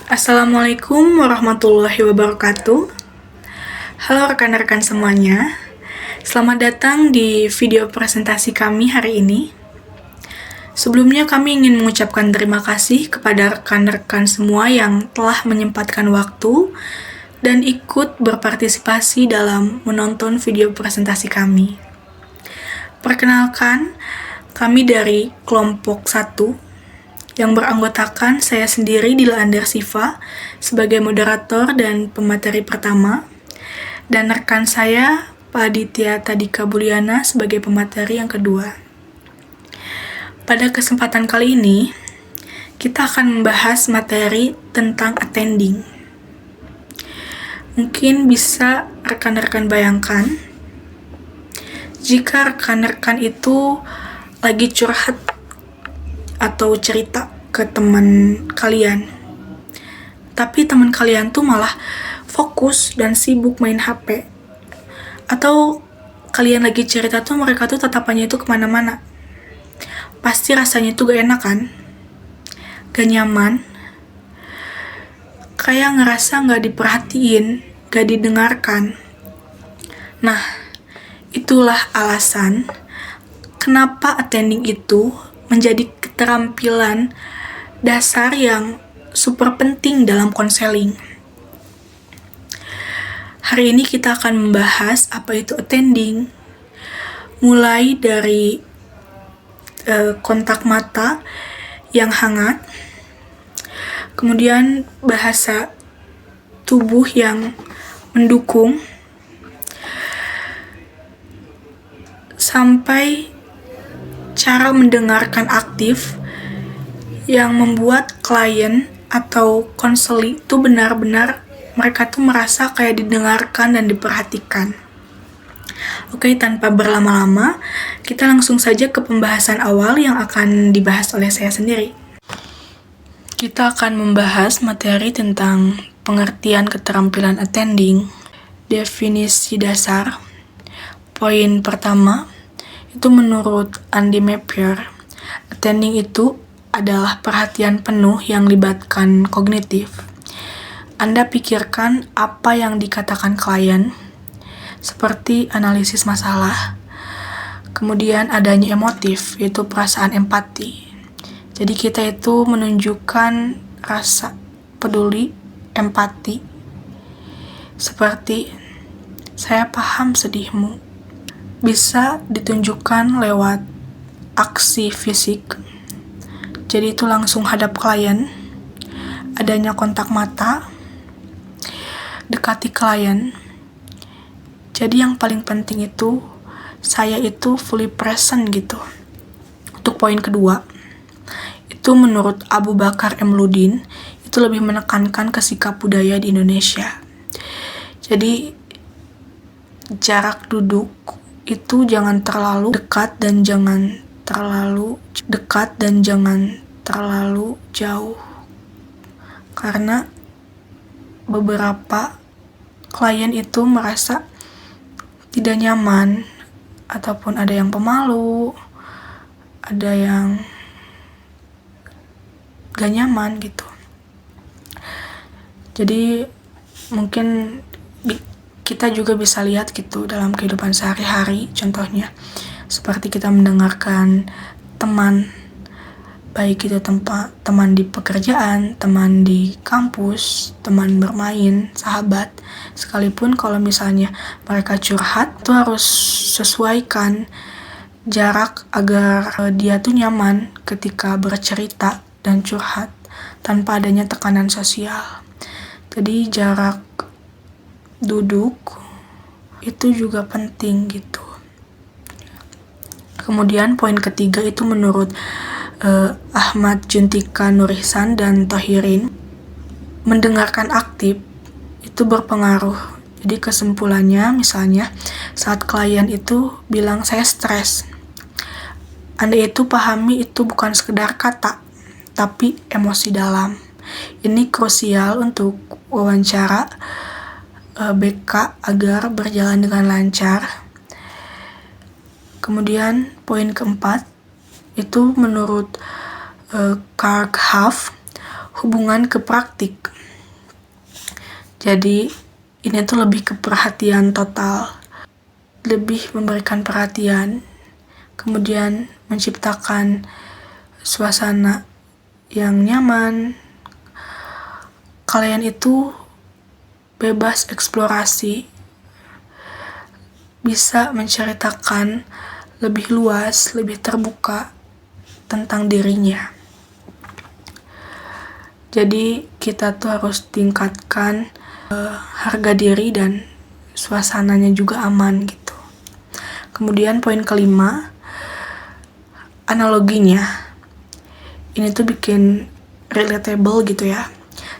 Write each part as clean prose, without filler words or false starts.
Assalamualaikum warahmatullahi wabarakatuh. Halo rekan-rekan semuanya. Selamat datang di video presentasi kami hari ini. Sebelumnya kami ingin mengucapkan terima kasih kepada rekan-rekan semua yang telah menyempatkan waktu dan ikut berpartisipasi dalam menonton video presentasi kami. Perkenalkan, kami dari kelompok 1 yang beranggotakan saya sendiri Dila Andar Siva sebagai moderator dan pemateri pertama, dan rekan saya Pak Aditya Tadika Buliana sebagai pemateri yang kedua. Pada kesempatan kali ini, kita akan membahas materi tentang attending. Mungkin bisa rekan-rekan bayangkan, jika rekan-rekan itu lagi curhat atau cerita ke teman kalian, tapi teman kalian tuh malah fokus dan sibuk main HP, atau kalian lagi cerita tuh mereka tuh tatapannya itu kemana-mana, pasti rasanya tuh gak enak kan? Gak nyaman, kayak ngerasa gak diperhatiin, gak didengarkan. Nah, itulah alasan kenapa attending itu menjadi keterampilan dasar yang super penting dalam konseling. Hari ini kita akan membahas apa itu attending, mulai dari kontak mata yang hangat, kemudian bahasa tubuh yang mendukung, sampai cara mendengarkan aktif yang membuat klien atau konseli itu benar-benar mereka tuh merasa kayak didengarkan dan diperhatikan. Oke, tanpa berlama-lama, kita langsung saja ke pembahasan awal yang akan dibahas oleh saya sendiri. Kita akan membahas materi tentang pengertian keterampilan attending, definisi dasar. Poin pertama, itu menurut Andy Mappier, attending itu adalah perhatian penuh yang libatkan kognitif. Anda pikirkan apa yang dikatakan klien, seperti analisis masalah, kemudian adanya emotif, yaitu perasaan empati. Jadi kita itu menunjukkan rasa peduli, empati, seperti saya paham sedihmu. Bisa ditunjukkan lewat aksi fisik, jadi itu langsung hadap klien, adanya kontak mata, dekati klien. Jadi yang paling penting itu saya itu fully present gitu. Untuk poin kedua, itu menurut Abu Bakar M. Ludin, itu lebih menekankan ke sikap budaya di Indonesia. Jadi jarak duduk itu jangan terlalu dekat dan jangan terlalu jauh. Karena beberapa klien itu merasa tidak nyaman, ataupun ada yang pemalu, ada yang gak nyaman gitu. Jadi mungkin kita juga bisa lihat gitu dalam kehidupan sehari-hari, contohnya seperti kita mendengarkan teman, baik itu teman di pekerjaan, teman di kampus, teman bermain, sahabat, sekalipun kalau misalnya mereka curhat, itu harus sesuaikan jarak agar dia tuh nyaman ketika bercerita dan curhat tanpa adanya tekanan sosial. Jadi jarak duduk itu juga penting gitu. Kemudian poin ketiga itu menurut Ahmad Juntika Nurihsan dan Tohirin, mendengarkan aktif itu berpengaruh. Jadi kesimpulannya, misalnya saat klien itu bilang saya stres, Anda itu pahami itu bukan sekedar kata, tapi emosi dalam. Ini krusial untuk wawancara BK agar berjalan dengan lancar. Kemudian poin keempat, itu menurut Karl Huff hubungan ke praktik. Jadi ini tuh lebih ke perhatian total, lebih memberikan perhatian, kemudian menciptakan suasana yang nyaman. Kalian itu bebas eksplorasi, bisa menceritakan lebih luas, lebih terbuka tentang dirinya. Jadi kita tuh harus tingkatkan harga diri dan suasananya juga aman gitu. Kemudian poin kelima, analoginya. Ini tuh bikin relatable gitu ya.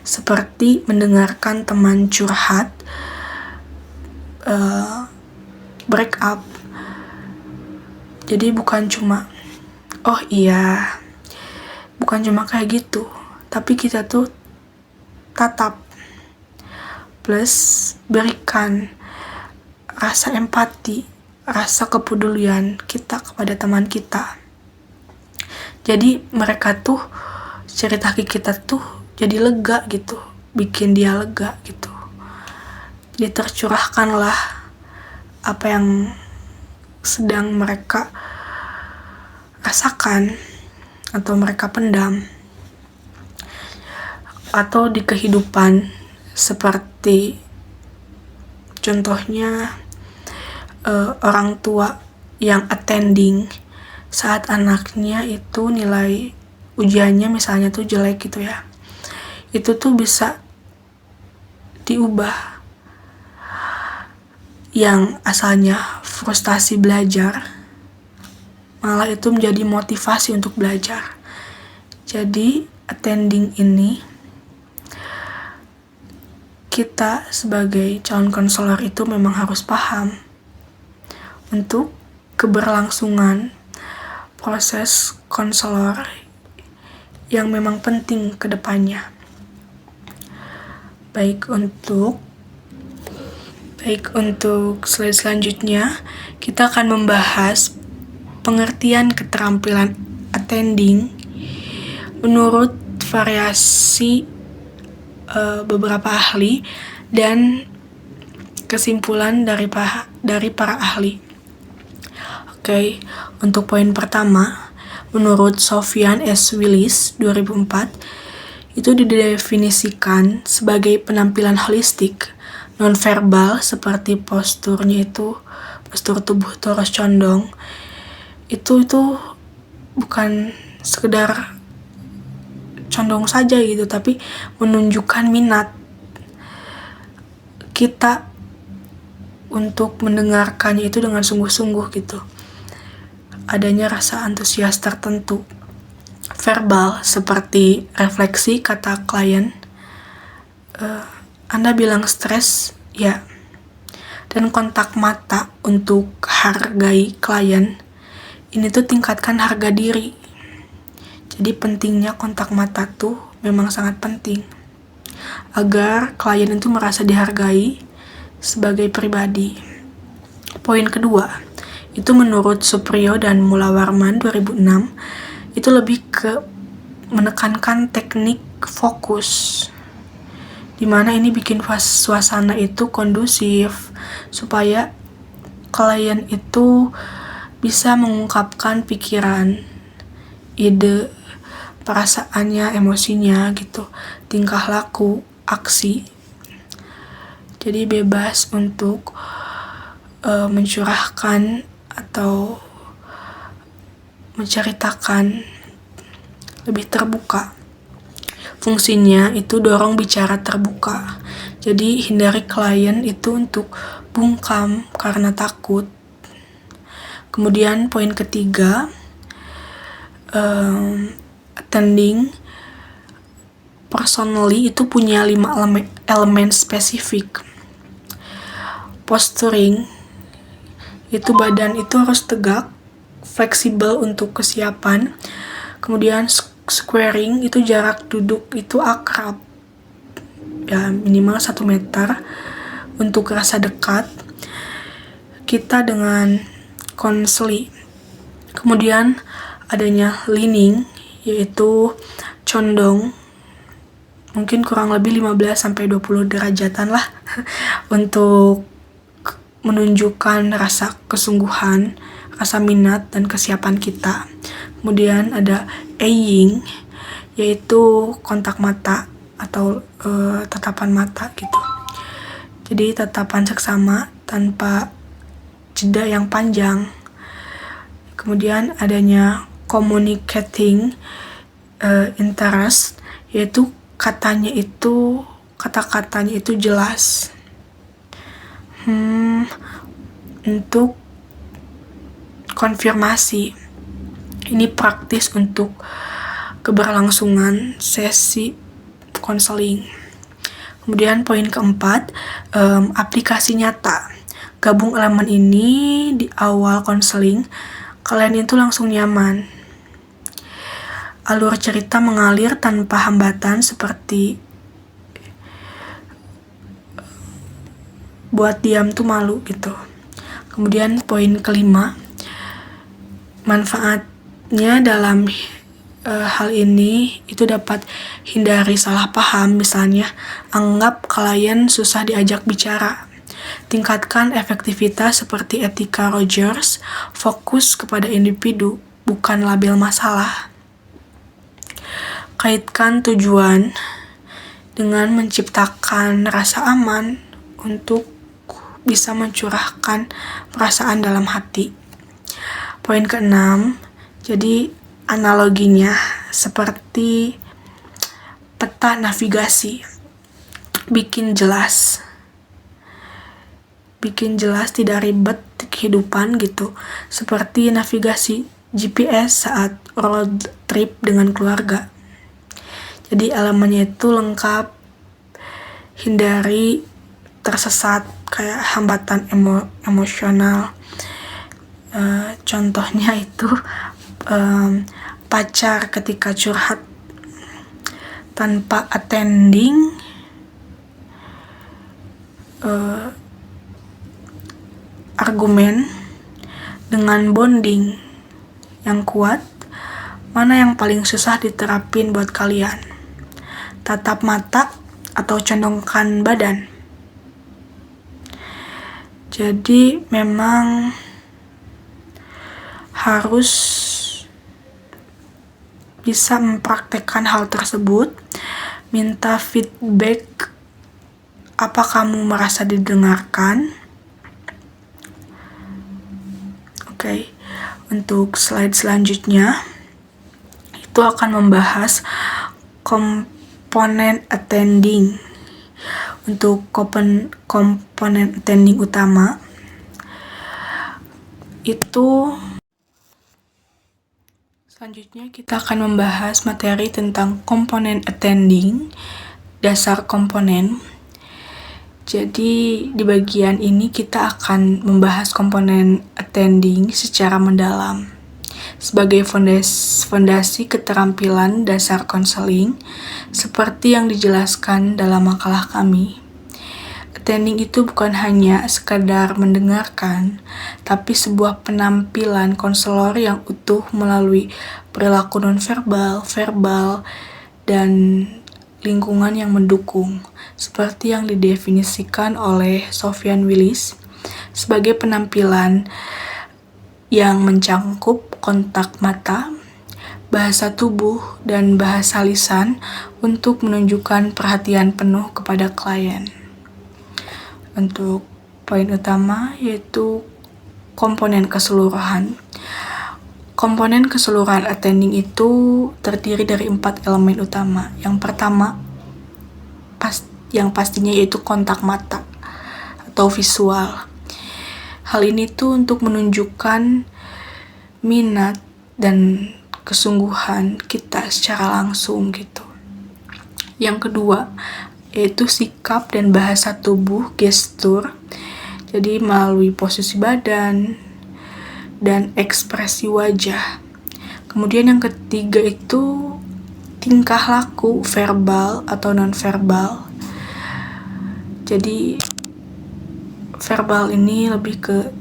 Seperti mendengarkan teman curhat, break up. Jadi bukan cuma, oh iya, bukan cuma kayak gitu, tapi kita tuh tatap, plus berikan rasa empati, rasa kepedulian kita kepada teman kita. Jadi mereka tuh cerita ke kita tuh jadi lega gitu, bikin dia lega gitu. Jadi tercurahkanlah apa yang sedang mereka rasakan atau mereka pendam. Atau di kehidupan seperti contohnya orang tua yang attending saat anaknya itu nilai ujiannya misalnya tuh jelek gitu ya. Itu tuh bisa diubah. Yang asalnya frustasi belajar, malah itu menjadi motivasi untuk belajar. Jadi attending ini, kita sebagai calon konselor itu memang harus paham untuk keberlangsungan proses konselor yang memang penting ke depannya. Baik untuk slide selanjutnya, kita akan membahas pengertian keterampilan attending menurut variasi beberapa ahli dan kesimpulan dari para ahli. Oke, untuk poin pertama, menurut Sofyan S. Willis 2004, itu didefinisikan sebagai penampilan holistik nonverbal seperti posturnya itu, postur tubuh terus condong. Itu bukan sekedar condong saja gitu, tapi menunjukkan minat kita untuk mendengarkannya itu dengan sungguh-sungguh gitu. Adanya rasa antusias tertentu. Verbal seperti refleksi kata klien, Anda bilang stres, ya. Dan kontak mata untuk hargai klien, ini tuh tingkatkan harga diri. Jadi pentingnya kontak mata tuh memang sangat penting agar klien itu merasa dihargai sebagai pribadi. Poin kedua, itu menurut Supriyo dan Mulawarman 2006, itu lebih ke menekankan teknik fokus, dimana ini bikin suasana itu kondusif supaya klien itu bisa mengungkapkan pikiran, ide, perasaannya, emosinya gitu, tingkah laku, aksi. Jadi bebas untuk mencurahkan atau menceritakan, lebih terbuka. Fungsinya itu dorong bicara terbuka. Jadi hindari klien itu untuk bungkam karena takut. Kemudian poin ketiga, attending personally itu punya 5 elemen spesifik. Posturing, itu badan itu harus tegak, fleksibel untuk kesiapan. Kemudian squaring, itu jarak duduk itu akrab, ya minimal 1 meter untuk rasa dekat kita dengan konseli. Kemudian adanya leaning, yaitu condong, mungkin kurang lebih 15-20 derajatan lah untuk menunjukkan rasa kesungguhan, rasa minat, dan kesiapan kita. Kemudian ada eyeing, yaitu kontak mata atau tatapan mata gitu. Jadi tatapan seksama tanpa jeda yang panjang. Kemudian adanya communicating interest, yaitu kata-katanya itu jelas. Untuk konfirmasi, ini praktis untuk keberlangsungan sesi konseling. Kemudian poin keempat, aplikasi nyata. Gabung elemen ini di awal konseling, kalian itu langsung nyaman. Alur cerita mengalir tanpa hambatan seperti buat diam tuh malu gitu. Kemudian poin kelima, manfaatnya dalam hal ini itu dapat hindari salah paham. Misalnya, anggap klien susah diajak bicara. Tingkatkan efektivitas seperti etika Rogers, fokus kepada individu, bukan label masalah. Kaitkan tujuan dengan menciptakan rasa aman untuk bisa mencurahkan perasaan dalam hati. Poin keenam, jadi analoginya seperti peta navigasi. Bikin jelas, tidak ribet kehidupan gitu. Seperti navigasi GPS saat road trip dengan keluarga. Jadi elemennya itu lengkap, hindari tersesat kayak hambatan emosional. Contohnya itu pacar ketika curhat tanpa attending, argumen dengan bonding yang kuat. Mana yang paling susah diterapin buat kalian? Tatap mata atau condongkan badan? Jadi memang harus bisa mempraktekkan hal tersebut. Minta feedback, apa kamu merasa didengarkan? Oke. Untuk slide selanjutnya itu akan membahas komponen attending. Untuk komponen attending utama itu selanjutnya kita akan membahas materi tentang komponen attending, dasar komponen. Jadi di bagian ini kita akan membahas komponen attending secara mendalam sebagai fondasi keterampilan dasar konseling seperti yang dijelaskan dalam makalah kami. Attending itu bukan hanya sekadar mendengarkan, tapi sebuah penampilan konselor yang utuh melalui perilaku nonverbal, verbal, dan lingkungan yang mendukung, seperti yang didefinisikan oleh Sofyan Willis sebagai penampilan yang mencangkup kontak mata, bahasa tubuh, dan bahasa lisan untuk menunjukkan perhatian penuh kepada klien. Untuk poin utama yaitu komponen keseluruhan. Komponen keseluruhan attending itu terdiri dari 4 elemen utama. Yang pertama, yang pastinya yaitu kontak mata atau visual. Hal ini tuh untuk menunjukkan minat dan kesungguhan kita secara langsung gitu. Yang kedua, yaitu sikap dan bahasa tubuh, gestur. Jadi melalui posisi badan dan ekspresi wajah. Kemudian yang ketiga itu tingkah laku, verbal atau non-verbal. Jadi verbal ini lebih ke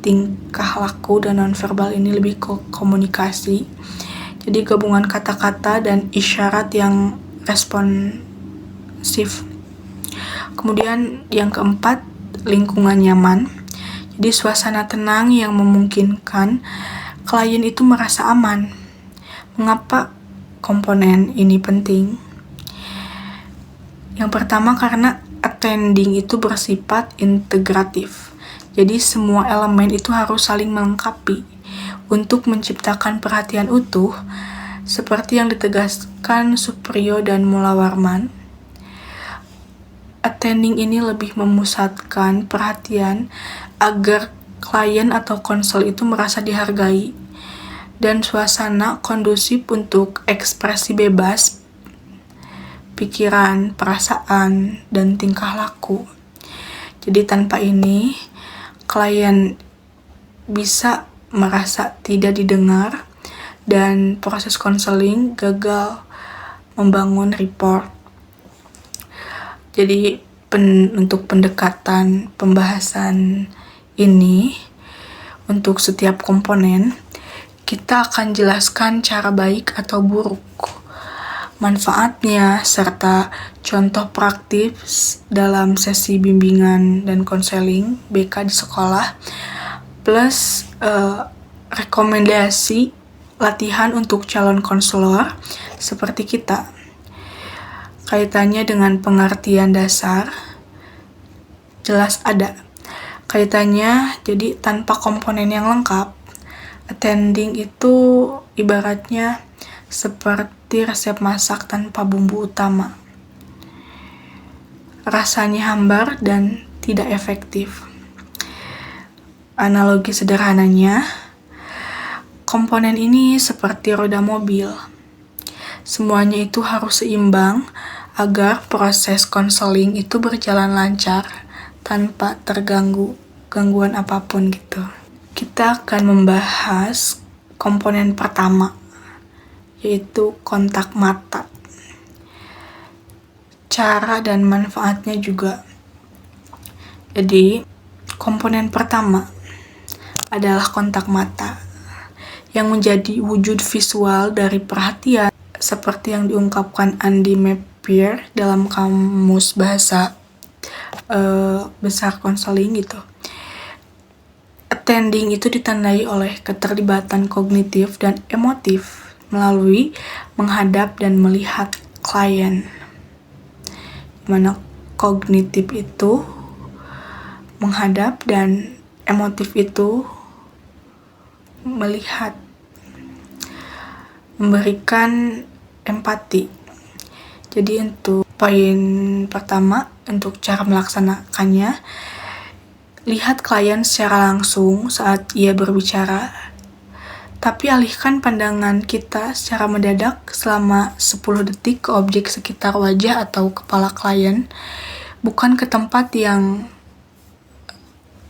tingkah laku dan nonverbal ini lebih ke komunikasi. Jadi gabungan kata-kata dan isyarat yang responsif. Kemudian yang keempat, lingkungan nyaman. Jadi suasana tenang yang memungkinkan klien itu merasa aman. Mengapa komponen ini penting? Yang pertama, karena attending itu bersifat integratif. Jadi semua elemen itu harus saling melengkapi untuk menciptakan perhatian utuh, seperti yang ditegaskan Supriyo dan Mulawarman. Attending ini lebih memusatkan perhatian agar klien atau konsul itu merasa dihargai dan suasana kondusif untuk ekspresi bebas pikiran, perasaan, dan tingkah laku. Jadi tanpa ini, klien bisa merasa tidak didengar dan proses konseling gagal membangun rapport. Jadi untuk pendekatan pembahasan ini, untuk setiap komponen, kita akan jelaskan cara baik atau buruk, manfaatnya, serta contoh praktis dalam sesi bimbingan dan konseling BK di sekolah, plus rekomendasi latihan untuk calon konselor seperti kita. Kaitannya dengan pengertian dasar, jelas ada. Kaitannya, jadi tanpa komponen yang lengkap, attending itu ibaratnya seperti resep masak tanpa bumbu utama. Rasanya hambar dan tidak efektif. Analogi sederhananya, komponen ini seperti roda mobil. Semuanya itu harus seimbang agar proses konseling itu berjalan lancar tanpa gangguan apapun gitu. Kita akan membahas komponen pertama, yaitu kontak mata. Cara dan manfaatnya juga. Jadi, komponen pertama adalah kontak mata, yang menjadi wujud visual dari perhatian, seperti yang diungkapkan Andy Mappier dalam Kamus Bahasa Besar Konseling gitu. Attending itu ditandai oleh keterlibatan kognitif dan emotif melalui menghadap dan melihat klien. Dimana kognitif itu menghadap dan emotif itu melihat, memberikan empati. Jadi untuk poin pertama, untuk cara melaksanakannya, lihat klien secara langsung saat ia berbicara, tapi alihkan pandangan kita secara mendadak selama 10 detik ke objek sekitar wajah atau kepala klien, bukan ke tempat yang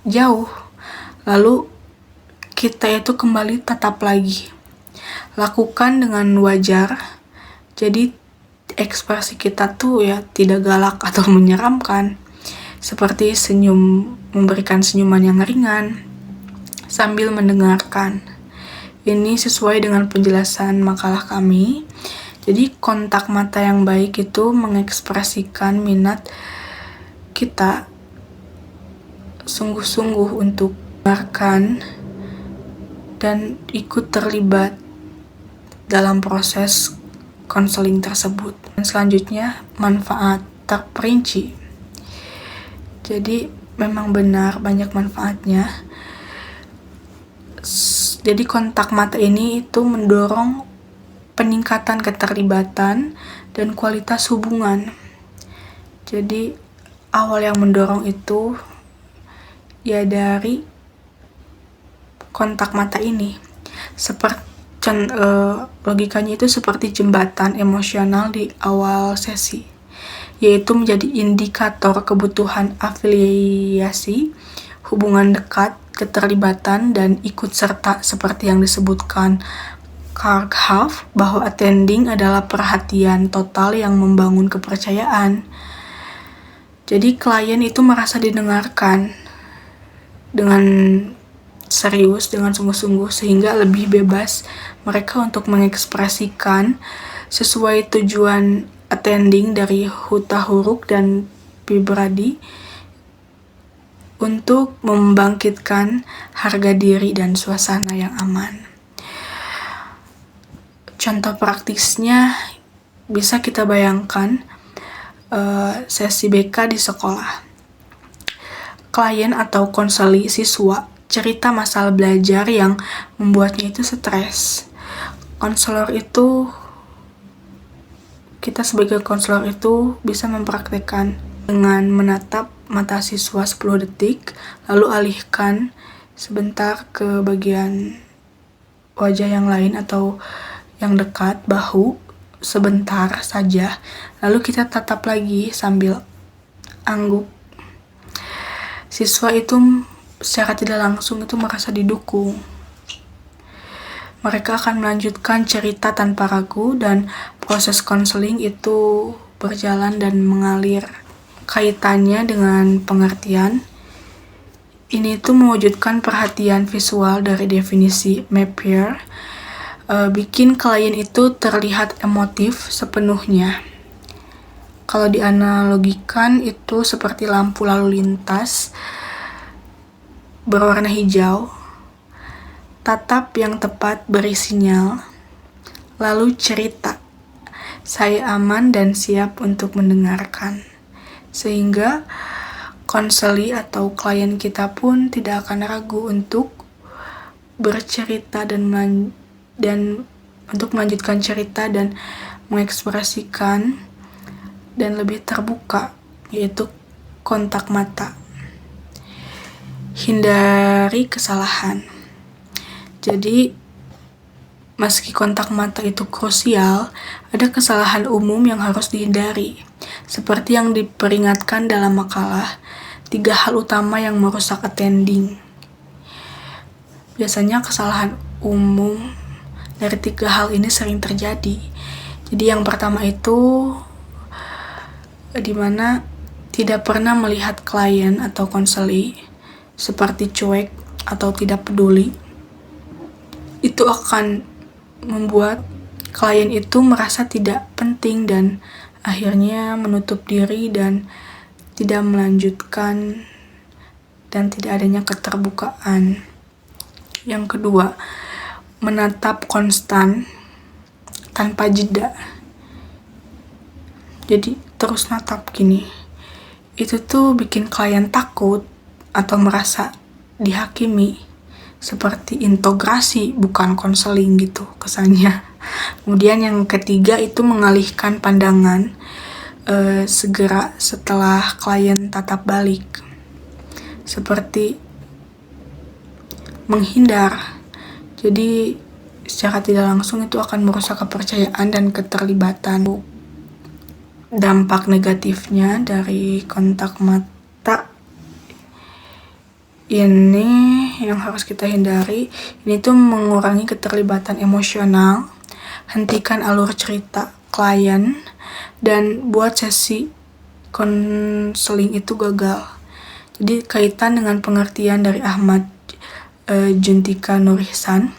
jauh. Lalu kita itu kembali tatap lagi. Lakukan dengan wajar, jadi ekspresi kita tuh ya tidak galak atau menyeramkan, seperti senyum, memberikan senyuman yang ringan sambil mendengarkan. Ini sesuai dengan penjelasan makalah kami. Jadi kontak mata yang baik itu mengekspresikan minat kita sungguh-sungguh untuk mendengarkan dan ikut terlibat dalam proses konseling tersebut. Dan selanjutnya, manfaat terperinci. Jadi memang benar banyak manfaatnya. Jadi kontak mata ini itu mendorong peningkatan keterlibatan dan kualitas hubungan. Jadi awal yang mendorong itu ya dari kontak mata ini. Logikanya itu seperti jembatan emosional di awal sesi, yaitu menjadi indikator kebutuhan afiliasi, hubungan dekat, keterlibatan, dan ikut serta seperti yang disebutkan Karl Huff, bahwa attending adalah perhatian total yang membangun kepercayaan. Jadi klien itu merasa didengarkan dengan serius dengan sungguh-sungguh sehingga lebih bebas mereka untuk mengekspresikan sesuai tujuan attending dari Huta Huruk dan Pibradi untuk membangkitkan harga diri dan suasana yang aman. Contoh praktisnya bisa kita bayangkan sesi BK di sekolah. Klien atau konseli siswa cerita masalah belajar yang membuatnya itu stres. Kita sebagai konselor itu bisa mempraktekkan dengan menatap mata siswa 10 detik, lalu alihkan sebentar ke bagian wajah yang lain atau yang dekat, bahu, sebentar saja, lalu kita tatap lagi sambil angguk. Siswa itu secara tidak langsung itu merasa didukung. Mereka akan melanjutkan cerita tanpa ragu dan proses konseling itu berjalan dan mengalir. Kaitannya dengan pengertian, ini tuh mewujudkan perhatian visual dari definisi Mappier, bikin klien itu terlihat emotif sepenuhnya. Kalau dianalogikan itu seperti lampu lalu lintas berwarna hijau, tatap yang tepat beri sinyal, lalu cerita, saya aman dan siap untuk mendengarkan. Sehingga konseli atau klien kita pun tidak akan ragu untuk bercerita dan untuk melanjutkan cerita dan mengekspresikan dan lebih terbuka, yaitu kontak mata. Hindari kesalahan. Jadi, meski kontak mata itu krusial, ada kesalahan umum yang harus dihindari. Seperti yang diperingatkan dalam makalah, 3 hal utama yang merusak attending. Biasanya kesalahan umum dari 3 hal ini sering terjadi. Jadi yang pertama itu dimana tidak pernah melihat klien atau konseli, seperti cuek atau tidak peduli. Itu akan membuat klien itu merasa tidak penting dan akhirnya menutup diri dan tidak melanjutkan dan tidak adanya keterbukaan. Yang kedua, menatap konstan tanpa jeda. Jadi terus natap gini. Itu tuh bikin klien takut atau merasa dihakimi, seperti integrasi bukan konseling gitu kesannya. Kemudian yang ketiga itu mengalihkan pandangan segera setelah klien tatap balik, seperti menghindar. Jadi secara tidak langsung itu akan merusak kepercayaan dan keterlibatan. Dampak negatifnya dari kontak mata ini yang harus kita hindari, ini tuh mengurangi keterlibatan emosional, hentikan alur cerita klien, dan buat sesi konseling itu gagal. Jadi kaitan dengan pengertian dari Ahmad Juntika Nur Ihsan,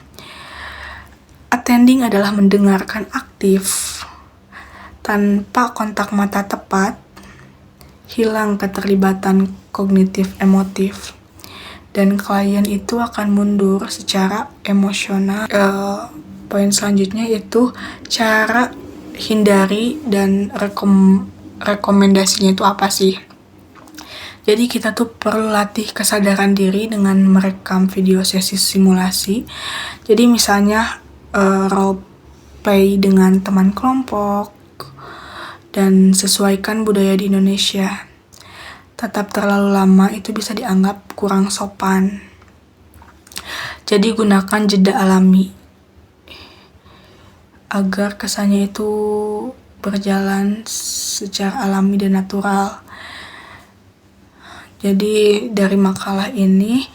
attending adalah mendengarkan aktif tanpa kontak mata tepat, hilang keterlibatan kognitif emotif, dan klien itu akan mundur secara emosional. Poin selanjutnya itu cara hindari dan rekomendasinya itu apa sih? Jadi kita tuh perlu latih kesadaran diri dengan merekam video sesi simulasi. Jadi misalnya role play dengan teman kelompok dan sesuaikan budaya di Indonesia. Tatap terlalu lama itu bisa dianggap kurang sopan. Jadi gunakan jeda alami agar kesannya itu berjalan secara alami dan natural. Jadi dari makalah ini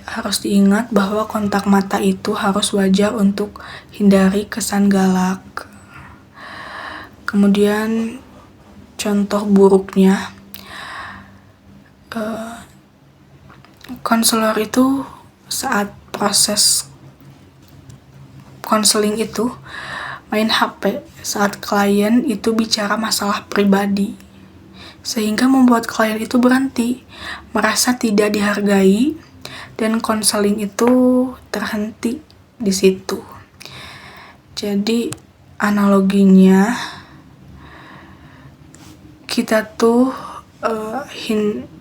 harus diingat bahwa kontak mata itu harus wajar untuk hindari kesan galak. Kemudian contoh buruknya, konselor itu saat proses konseling itu main HP saat klien itu bicara masalah pribadi, sehingga membuat klien itu berhenti, merasa tidak dihargai, dan konseling itu terhenti di situ. Jadi analoginya kita tuh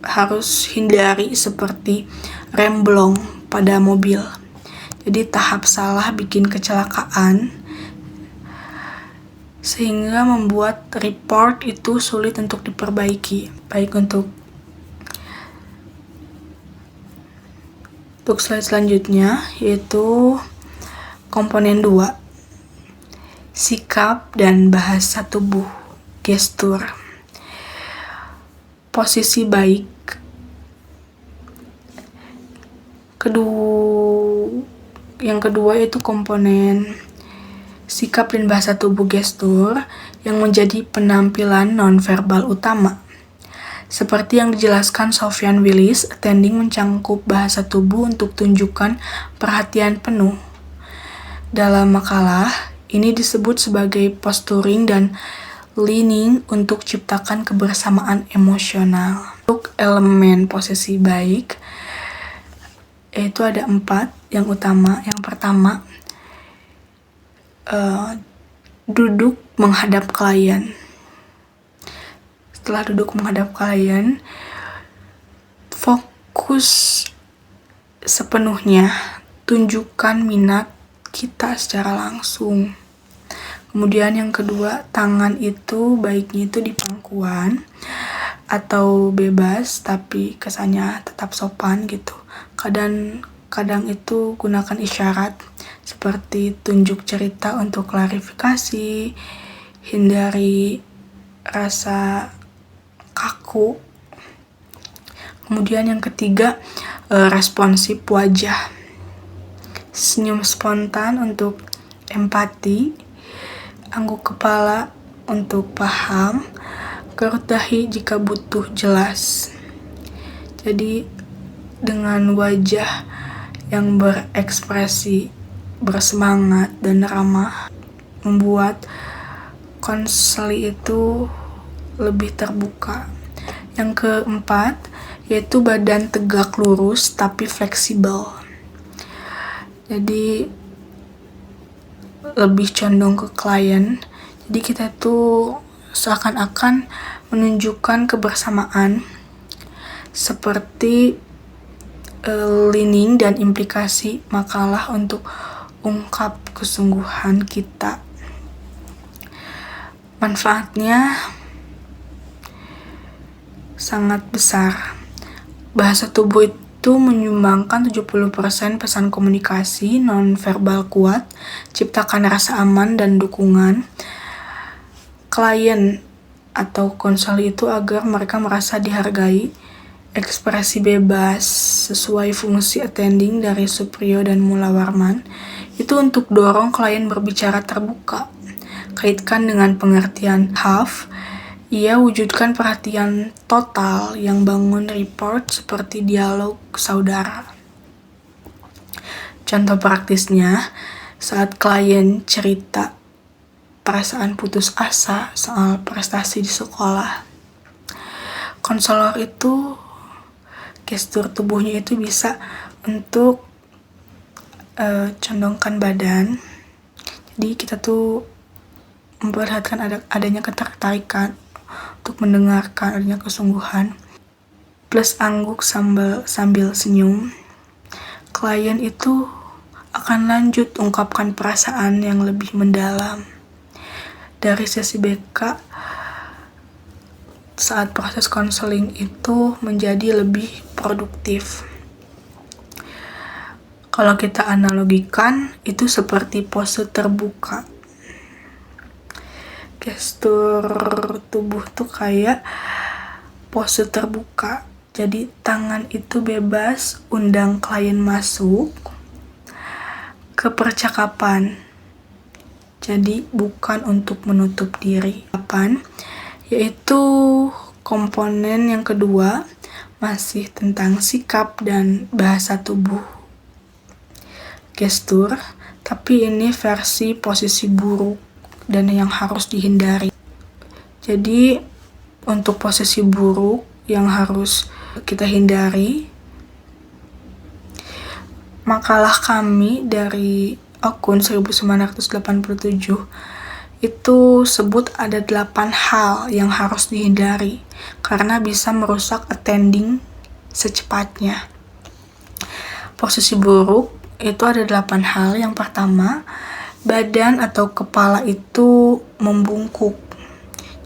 harus hindari seperti rem blong pada mobil. Jadi tahap salah bikin kecelakaan, sehingga membuat report itu sulit untuk diperbaiki. Baik, untuk slide selanjutnya, yaitu komponen 2, sikap dan bahasa tubuh, gestur. Posisi baik. Yang kedua itu komponen sikap dan bahasa tubuh, gestur, yang menjadi penampilan nonverbal utama. Seperti yang dijelaskan Sofyan Willis, attending mencangkup bahasa tubuh untuk tunjukkan perhatian penuh. Dalam makalah, ini disebut sebagai posturing dan leaning untuk ciptakan kebersamaan emosional. Untuk elemen posisi baik, yaitu ada 4 yang utama. Yang pertama, duduk menghadap klien. Setelah duduk menghadap klien, fokus sepenuhnya, tunjukkan minat kita secara langsung. Kemudian yang kedua, tangan itu baiknya itu di pangkuan atau bebas, tapi kesannya tetap sopan gitu. Kadang itu gunakan isyarat seperti tunjuk cerita untuk klarifikasi, hindari rasa kaku. Kemudian yang ketiga, responsif wajah. Senyum spontan untuk empati, angguk kepala untuk paham, kerut dahi jika butuh jelas. Jadi dengan wajah yang berekspresi, bersemangat, dan ramah, membuat konseli itu lebih terbuka. Yang keempat, yaitu badan tegak lurus tapi fleksibel. Jadi lebih condong ke klien. Jadi kita tuh seakan-akan menunjukkan kebersamaan seperti leaning dan implikasi makalah untuk ungkap kesungguhan kita. Manfaatnya sangat besar. Bahasa tubuh itu menyumbangkan 70% pesan komunikasi non-verbal kuat, ciptakan rasa aman dan dukungan klien atau konseli itu agar mereka merasa dihargai. Ekspresi bebas sesuai fungsi attending dari Suprio dan Mula Warman itu untuk dorong klien berbicara terbuka. Kaitkan dengan pengertian half, ia wujudkan perhatian total yang bangun report seperti dialog saudara. Contoh praktisnya, saat klien cerita perasaan putus asa soal prestasi di sekolah, konselor itu gestur tubuhnya itu bisa untuk condongkan badan. Jadi kita tuh memperlihatkan adanya ketertarikan untuk mendengarkan, adanya kesungguhan, plus angguk sambil senyum. Klien itu akan lanjut ungkapkan perasaan yang lebih mendalam. Dari sesi BK, saat proses konseling itu menjadi lebih produktif. Kalau kita analogikan, itu seperti pose terbuka. Gestur tubuh tuh kayak pose terbuka. Jadi tangan itu bebas, undang klien masuk ke percakapan. Jadi bukan untuk menutup diri. Yaitu komponen yang kedua masih tentang sikap dan bahasa tubuh, gestur, tapi ini versi posisi buruk dan yang harus dihindari. Jadi untuk posisi buruk yang harus kita hindari, makalah kami dari akun 1987 itu sebut ada 8 hal yang harus dihindari karena bisa merusak attending secepatnya. Posisi buruk itu ada 8 hal. Yang pertama, badan atau kepala itu membungkuk.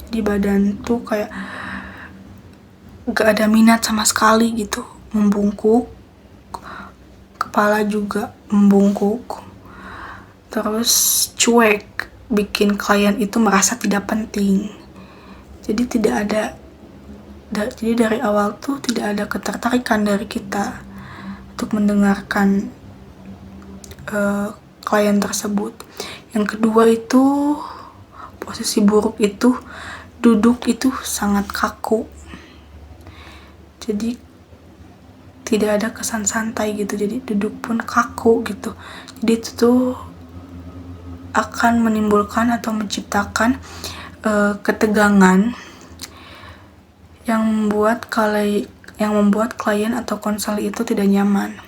Jadi badan tuh kayak gak ada minat sama sekali gitu, membungkuk. Kepala juga membungkuk. Terus cuek, bikin klien itu merasa tidak penting. Jadi dari awal tuh tidak ada ketertarikan dari kita untuk mendengarkan klien tersebut. Yang kedua itu posisi buruk itu duduk itu sangat kaku. Jadi tidak ada kesan santai gitu. Jadi duduk pun kaku gitu. Jadi itu tuh akan menimbulkan atau menciptakan ketegangan yang membuat klien atau konselor itu tidak nyaman.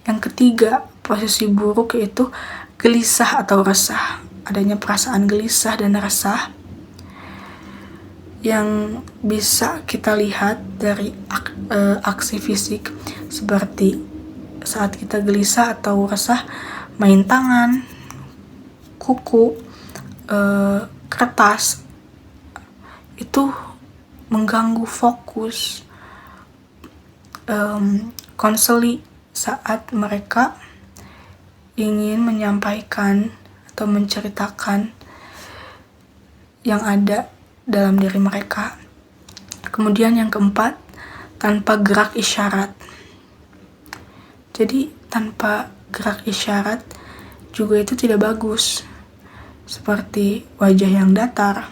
Yang ketiga, posisi buruk yaitu gelisah atau resah. Adanya perasaan gelisah dan resah yang bisa kita lihat dari aksi fisik, seperti saat kita gelisah atau resah, main tangan, kuku, kertas, itu mengganggu fokus konseli saat mereka ingin menyampaikan atau menceritakan yang ada dalam diri mereka. Kemudian yang keempat, tanpa gerak isyarat. Jadi tanpa gerak isyarat juga itu tidak bagus, seperti wajah yang datar.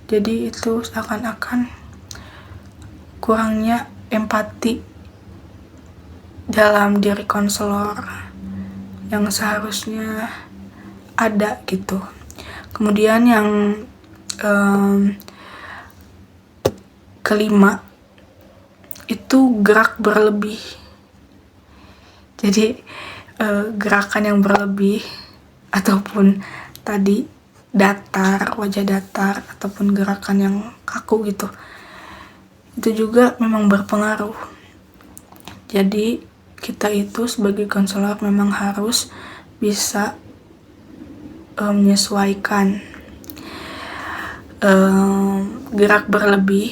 Jadi itu seakan-akan kurangnya empati dalam diri konselor yang seharusnya ada gitu. Kemudian yang kelima itu gerak berlebih. Jadi gerakan yang berlebih ataupun tadi datar, wajah datar, ataupun gerakan yang kaku gitu, itu juga memang berpengaruh. Jadi kita itu sebagai konselor memang harus bisa menyesuaikan gerak berlebih,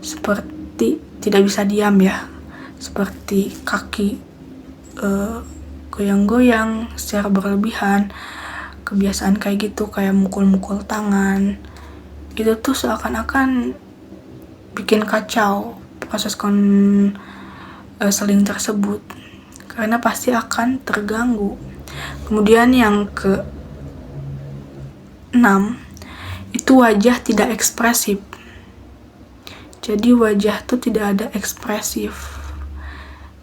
seperti tidak bisa diam ya, seperti kaki goyang-goyang secara berlebihan, kebiasaan kayak gitu, kayak mukul-mukul tangan, itu tuh seakan-akan bikin kacau proses konseling tersebut, karena pasti akan terganggu. Kemudian yang ke-6 itu wajah tidak ekspresif. Jadi wajah tuh tidak ada ekspresif,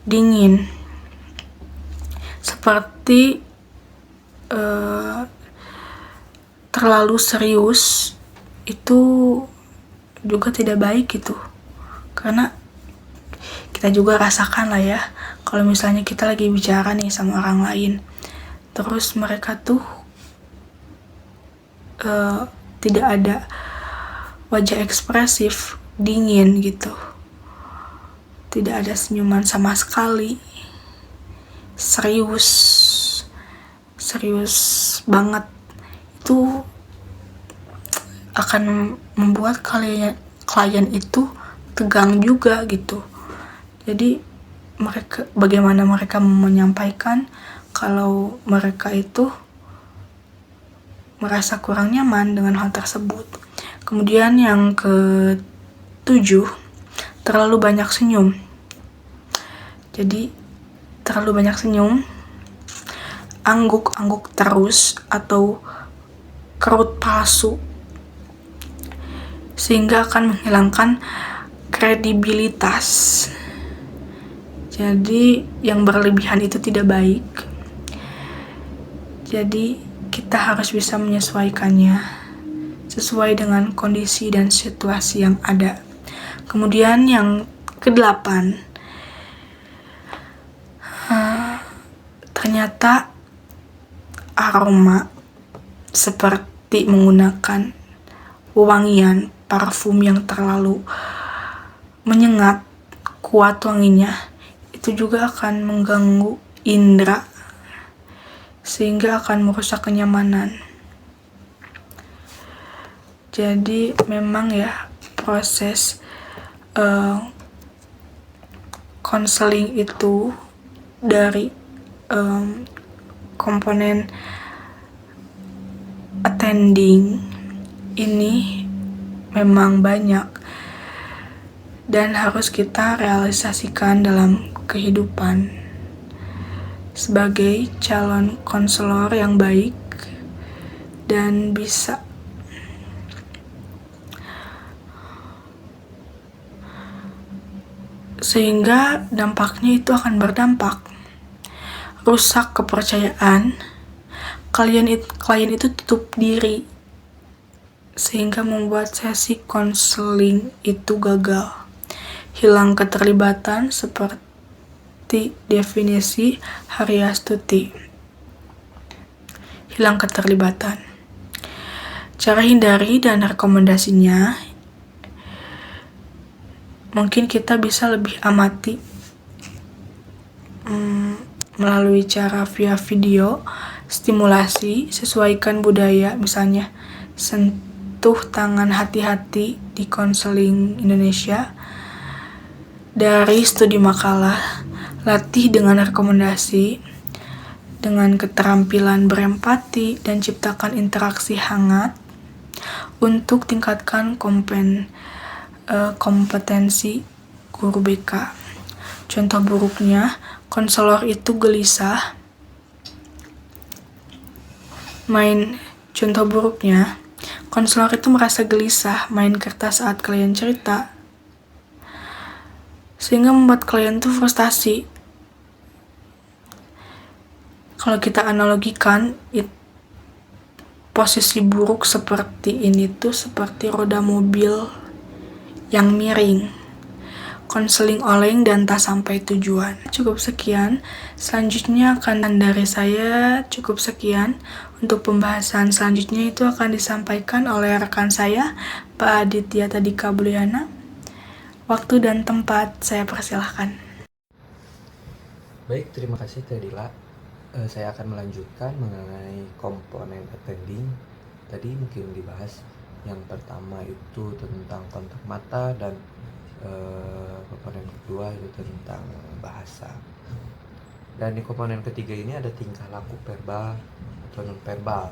dingin, seperti terlalu serius, itu juga tidak baik gitu. Karena kita juga rasakan lah ya, kalau misalnya kita lagi bicara nih sama orang lain, terus mereka tuh tidak ada wajah ekspresif, dingin gitu, tidak ada senyuman sama sekali, serius banget, itu akan membuat klien itu tegang juga gitu. Jadi bagaimana mereka menyampaikan kalau mereka itu merasa kurang nyaman dengan hal tersebut. Kemudian yang ke-7, terlalu banyak senyum. Jadi terlalu banyak senyum, angguk-angguk terus, atau kerut palsu, sehingga akan menghilangkan kredibilitas. Jadi yang berlebihan itu tidak baik. Jadi kita harus bisa menyesuaikannya sesuai dengan kondisi dan situasi yang ada. Kemudian yang kedelapan, ternyata aroma seperti menggunakan wewangian parfum yang terlalu menyengat, kuat wanginya, itu juga akan mengganggu indera sehingga akan merusak kenyamanan. Jadi memang ya proses konseling itu dari komponen attending ini memang banyak dan harus kita realisasikan dalam kehidupan sebagai calon konselor yang baik dan bisa sehingga dampaknya itu akan berdampak rusak kepercayaan klien itu tutup diri sehingga membuat sesi konseling itu gagal, hilang keterlibatan seperti definisi Haryastuti. Hilang keterlibatan. Cara hindari dan rekomendasinya, mungkin kita bisa lebih amati melalui cara via video, stimulasi, sesuaikan budaya, misalnya sentuh tangan hati-hati di konseling Indonesia. Dari studi makalah, latih dengan rekomendasi, dengan keterampilan berempati dan ciptakan interaksi hangat untuk tingkatkan kompetensi guru BK. Contoh buruknya, konselor itu gelisah. Contoh buruknya, konselor itu merasa gelisah main kertas saat klien cerita, sehingga membuat klien tuh frustasi. Kalau kita analogikan, posisi buruk seperti ini tuh seperti roda mobil yang miring, konseling oleng dan tak sampai tujuan. Cukup sekian, selanjutnya akan dari saya cukup sekian. Untuk pembahasan selanjutnya itu akan disampaikan oleh rekan saya, Pak Aditya Tadika Buliana. Waktu dan tempat saya persilahkan. Baik, terima kasih Teh Dila. Saya akan melanjutkan mengenai komponen attending. Tadi mungkin dibahas yang pertama itu tentang kontak mata dan komponen kedua itu tentang bahasa. Dan di komponen ketiga ini ada tingkah laku verbal atau non verbal.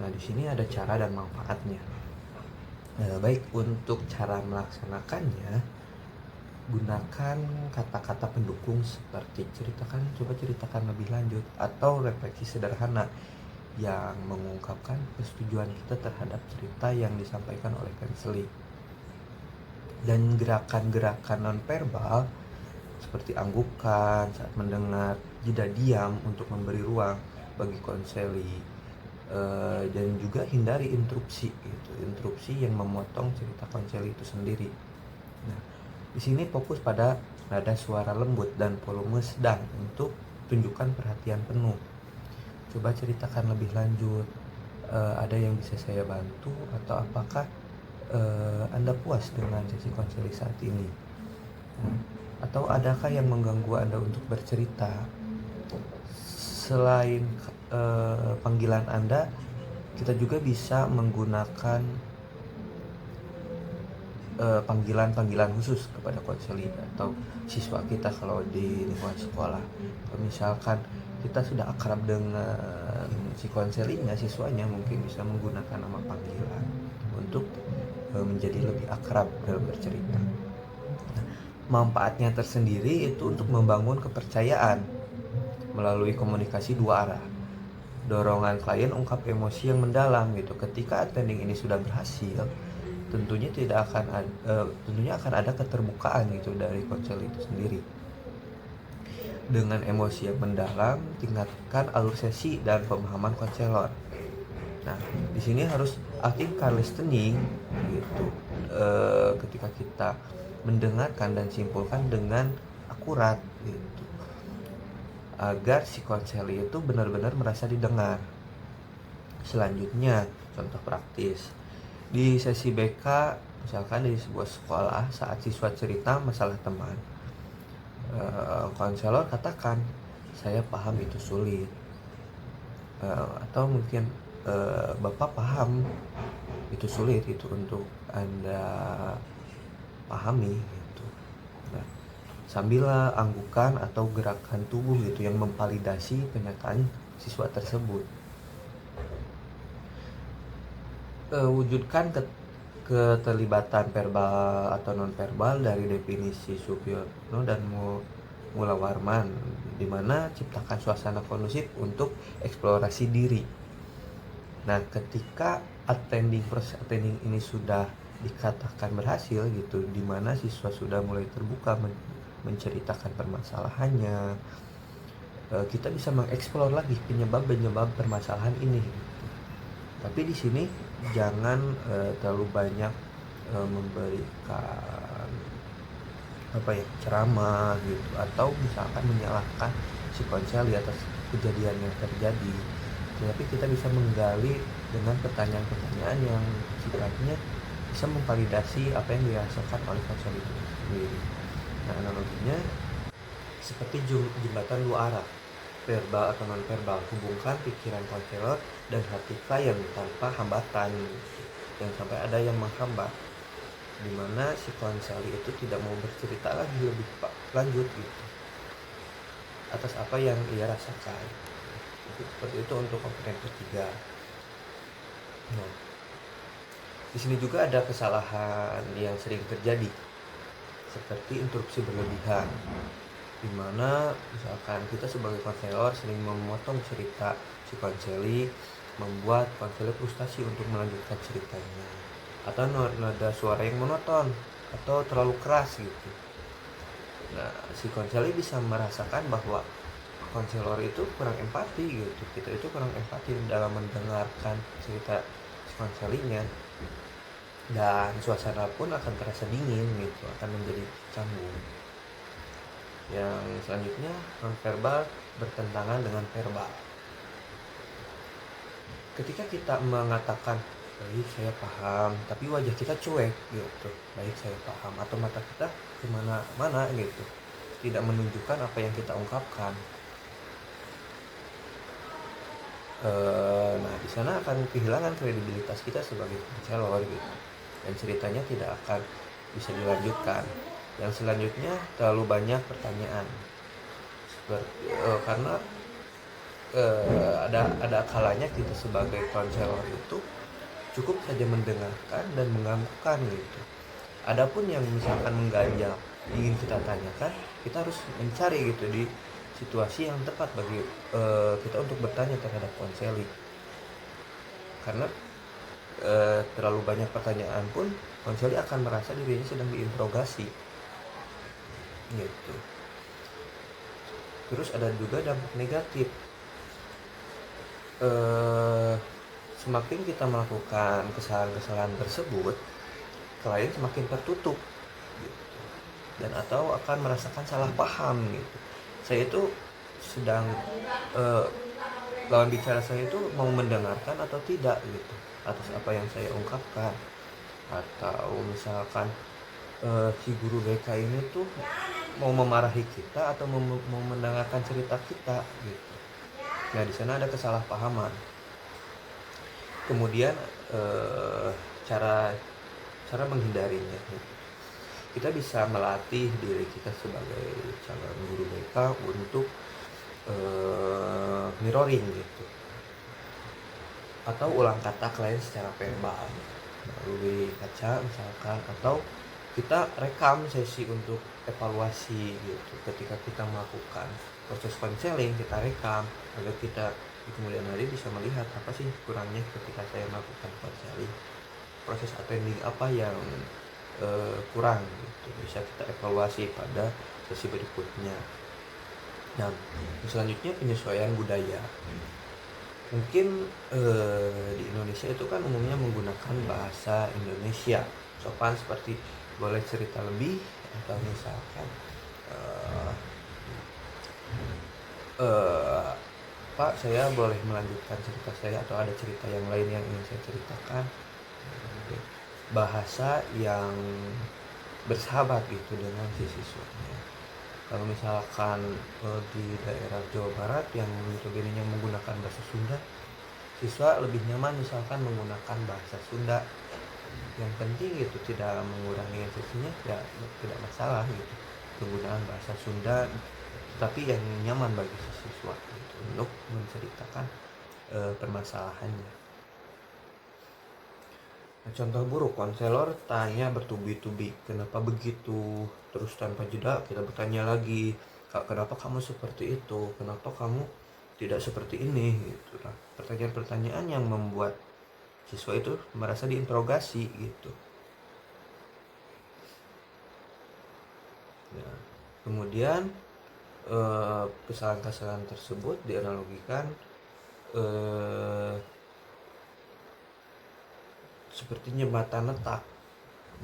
Nah, di sini ada cara dan manfaatnya. Baik, untuk cara melaksanakannya, gunakan kata-kata pendukung seperti coba ceritakan lebih lanjut, atau refleksi sederhana yang mengungkapkan persetujuan kita terhadap cerita yang disampaikan oleh konseling. Dan gerakan-gerakan non-verbal seperti anggukan saat mendengar, jeda diam untuk memberi ruang bagi konseli, dan juga hindari interupsi yang memotong cerita konseli itu sendiri. Nah, di sini fokus pada nada suara lembut dan volume sedang untuk tunjukkan perhatian penuh. Coba ceritakan lebih lanjut, ada yang bisa saya bantu, atau apakah Anda puas dengan sesi konseli saat ini? Atau adakah yang mengganggu Anda untuk bercerita? Selain panggilan Anda, kita juga bisa menggunakan panggilan-panggilan khusus kepada konseli atau siswa kita kalau di lingkungan sekolah. Misalkan kita sudah akrab dengan si konselingnya, siswanya mungkin bisa menggunakan nama panggilan untuk menjadi lebih akrab dalam bercerita. Manfaatnya tersendiri itu untuk membangun kepercayaan melalui komunikasi dua arah. Dorongan klien ungkap emosi yang mendalam gitu. Ketika attending ini sudah berhasil, tentunya akan ada keterbukaan gitu dari konselor itu sendiri. Dengan emosi yang mendalam, tingkatkan alur sesi dan pemahaman konselor. Nah, di sini harus aktifkan listening gitu. Ketika kita mendengarkan dan simpulkan dengan akurat gitu. Agar si konseli itu benar-benar merasa didengar. Selanjutnya, contoh praktis. Di sesi BK, misalkan di sebuah sekolah, saat siswa cerita masalah teman, konselor katakan, saya paham itu sulit. Atau mungkin Bapak paham itu sulit itu untuk Anda pahami gitu. Nah, sambil anggukan atau gerakan tubuh gitu yang memvalidasi pernyataan siswa tersebut. Wujudkan keterlibatan verbal atau non-verbal dari definisi Supiono dan Mula Warman, di mana ciptakan suasana kondusif untuk eksplorasi diri. Nah, ketika proses attending ini sudah dikatakan berhasil gitu, di mana siswa sudah mulai terbuka menceritakan permasalahannya, kita bisa mengeksplor lagi penyebab permasalahan ini. Tapi di sini jangan terlalu banyak memberikan ceramah gitu, atau misalkan menyalahkan si konseli atas kejadian yang terjadi. Tapi kita bisa menggali dengan pertanyaan-pertanyaan yang sifatnya bisa memvalidasi apa yang dirasakan oleh konseli itu sendiri. Nah, analoginya seperti jembatan dua arah, verbal atau non-verbal. Hubungkan pikiran konselor dan hati klien tanpa hambatan. Jangan sampai ada yang menghambat, dimana si konseli itu tidak mau bercerita lagi lebih lanjut gitu atas apa yang ia rasakan. Seperti itu untuk komponen ketiga. Nah, di sini juga ada kesalahan yang sering terjadi, seperti interupsi berlebihan, di mana misalkan kita sebagai konselor sering memotong cerita si konseli, membuat konseli frustasi untuk melanjutkan ceritanya, atau nada suara yang monoton atau terlalu keras gitu. Nah, si konseli bisa merasakan bahwa konselor itu kurang empati gitu, kita itu kurang empati dalam mendengarkan cerita si konselinya, dan suasana pun akan terasa dingin gitu, akan menjadi canggung. Yang selanjutnya, nonverbal bertentangan dengan verbal. Ketika kita mengatakan baik saya paham, tapi wajah kita cuek gitu, baik saya paham, atau mata kita kemana-mana gitu, tidak menunjukkan apa yang kita ungkapkan. Nah, di sana akan kehilangan kredibilitas kita sebagai konselor gitu, dan ceritanya tidak akan bisa dilanjutkan. Yang selanjutnya, terlalu banyak pertanyaan, karena ada kalanya kita sebagai konselor itu cukup saja mendengarkan dan menganggukkan gitu. Adapun yang misalkan mengganjal ingin kita tanyakan, kita harus mencari gitu di situasi yang tepat bagi kita untuk bertanya terhadap konseli. Karena terlalu banyak pertanyaan pun konseli akan merasa dirinya sedang diinterogasi gitu. Terus ada juga dampak negatif. Semakin kita melakukan kesalahan-kesalahan tersebut, klien semakin tertutup gitu, dan atau akan merasakan salah paham gitu. Saya itu sedang lawan bicara saya itu mau mendengarkan atau tidak gitu atas apa yang saya ungkapkan, atau misalkan si guru BK ini tuh mau memarahi kita atau mau mendengarkan cerita kita gitu. Nah, di sana ada kesalahpahaman. Kemudian cara menghindarinya, kita bisa melatih diri kita sebagai calon guru BK untuk mirroring gitu, atau ulang kata klien secara verbal melalui kaca misalkan, atau kita rekam sesi untuk evaluasi gitu. Ketika kita melakukan proses konseling, kita rekam agar kita di kemudian hari bisa melihat apa sih kurangnya ketika saya melakukan konseling, proses attending apa yang kurang gitu, bisa kita evaluasi pada sesi berikutnya. Nah, selanjutnya penyesuaian budaya. Mungkin di Indonesia itu kan umumnya menggunakan bahasa Indonesia sopan, seperti boleh cerita lebih, atau misalkan eh, eh, Pak, saya boleh melanjutkan cerita saya, atau ada cerita yang lain yang ingin saya ceritakan. Bahasa yang bersahabat gitu dengan si siswanya. Kalau misalkan di daerah Jawa Barat yang notabene menggunakan bahasa Sunda, siswa lebih nyaman misalkan menggunakan bahasa Sunda. Yang penting itu tidak mengurangi esensinya, ya tidak masalah gitu, penggunaan bahasa Sunda, tapi yang nyaman bagi si siswa gitu, untuk menceritakan permasalahannya. Nah, contoh buruk, konselor tanya bertubi-tubi, kenapa begitu? Terus tanpa jeda kita bertanya lagi, Kak, kenapa kamu seperti itu? Kenapa kamu tidak seperti ini? Gitu. Nah, pertanyaan-pertanyaan yang membuat siswa itu merasa diinterogasi gitu. Ya. Kemudian kesalahan-kesalahan tersebut dianalogikan seperti jembatan letak,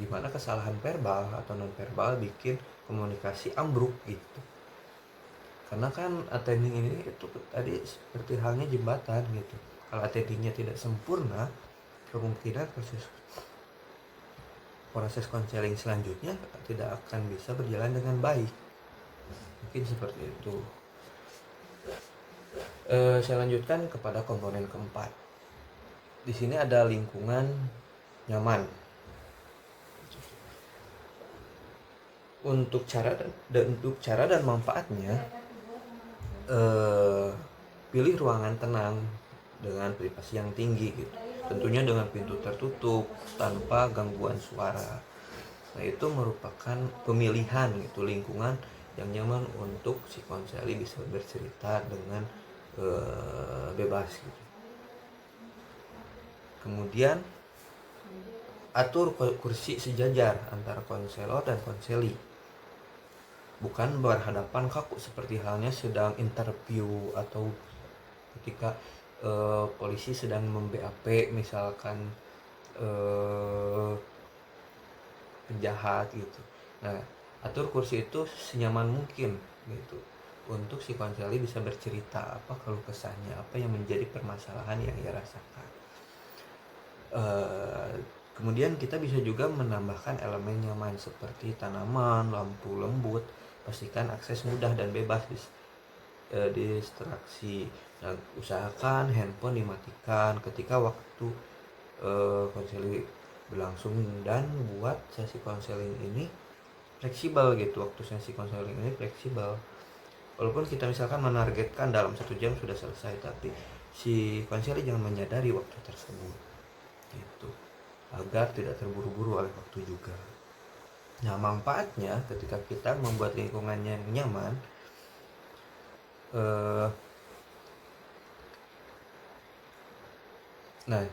di mana kesalahan verbal atau non verbal bikin komunikasi ambruk gitu. Karena kan attending ini itu tadi seperti halnya jembatan gitu. Kalau attendingnya tidak sempurna, kemungkinan proses konseling selanjutnya tidak akan bisa berjalan dengan baik. Mungkin seperti itu. Saya lanjutkan kepada komponen keempat. Di sini ada lingkungan nyaman. Untuk cara dan manfaatnya, pilih ruangan tenang dengan privasi yang tinggi gitu. Tentunya dengan pintu tertutup tanpa gangguan suara. Nah, itu merupakan pemilihan gitu, lingkungan yang nyaman untuk si konseli bisa bercerita dengan bebas gitu. Kemudian atur kursi sejajar antara konselor dan konseli, bukan berhadapan kaku seperti halnya sedang interview atau ketika polisi sedang mem-BAP misalkan penjahat gitu. Nah, atur kursi itu senyaman mungkin gitu, untuk si konseli bisa bercerita apa keluh kesahnya, apa yang menjadi permasalahan yang ia rasakan. Kemudian kita bisa juga menambahkan elemen nyaman seperti tanaman, lampu lembut, pastikan akses mudah dan bebas distraksi. Nah, usahakan handphone dimatikan ketika waktu konseling berlangsung, dan buat sesi konseling ini fleksibel gitu. Waktu sesi konseling ini fleksibel, walaupun kita misalkan menargetkan dalam 1 jam sudah selesai, tapi si konseling jangan menyadari waktu tersebut gitu, agar tidak terburu-buru oleh waktu juga. Nah, manfaatnya ketika kita membuat lingkungannya yang nyaman, nah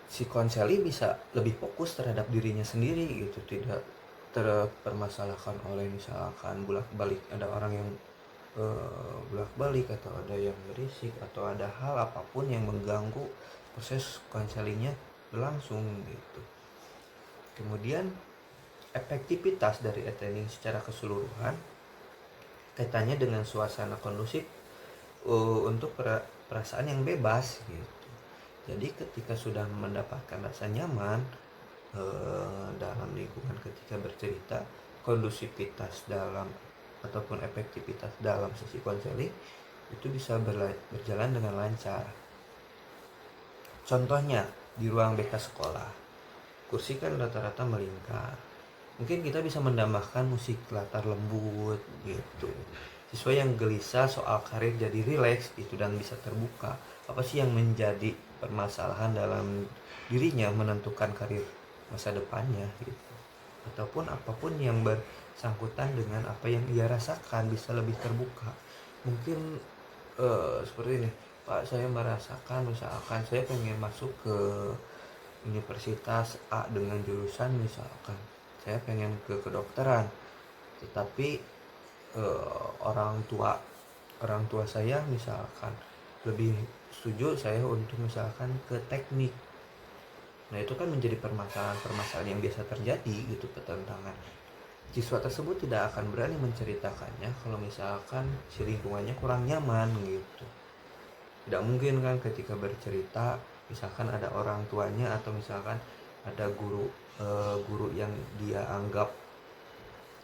si konseli bisa lebih fokus terhadap dirinya sendiri gitu, tidak terpermasalahkan oleh misalkan bolak-balik ada orang yang bolak-balik, atau ada yang berisik, atau ada hal apapun yang mengganggu proses konselingnya berlangsung gitu. Kemudian efektivitas dari attending secara keseluruhan kaitannya dengan suasana kondusif untuk perasaan yang bebas gitu. Jadi ketika sudah mendapatkan rasa nyaman dalam lingkungan ketika bercerita, kondusivitas dalam ataupun efektivitas dalam sesi konseling itu bisa berjalan dengan lancar. Contohnya di ruang BK sekolah, kursi kan rata-rata melingkar. Mungkin kita bisa menambahkan musik latar lembut gitu. Siswa yang gelisah soal karir jadi rileks gitu dan bisa terbuka. Apa sih yang menjadi permasalahan dalam dirinya menentukan karir masa depannya gitu. Ataupun apapun yang bersangkutan dengan apa yang ia rasakan, bisa lebih terbuka. Mungkin seperti ini, Pak, saya merasakan misalkan saya pengen masuk ke universitas A dengan jurusan misalkan saya pengen ke kedokteran, tetapi orang tua orang tua saya misalkan lebih setuju saya untuk misalkan ke teknik. Nah itu kan menjadi permasalahan yang biasa terjadi gitu, pertentangan. Siswa tersebut tidak akan berani menceritakannya kalau misalkan si lingkungannya kurang nyaman gitu. Tidak mungkin kan ketika bercerita misalkan ada orang tuanya atau misalkan ada guru yang dia anggap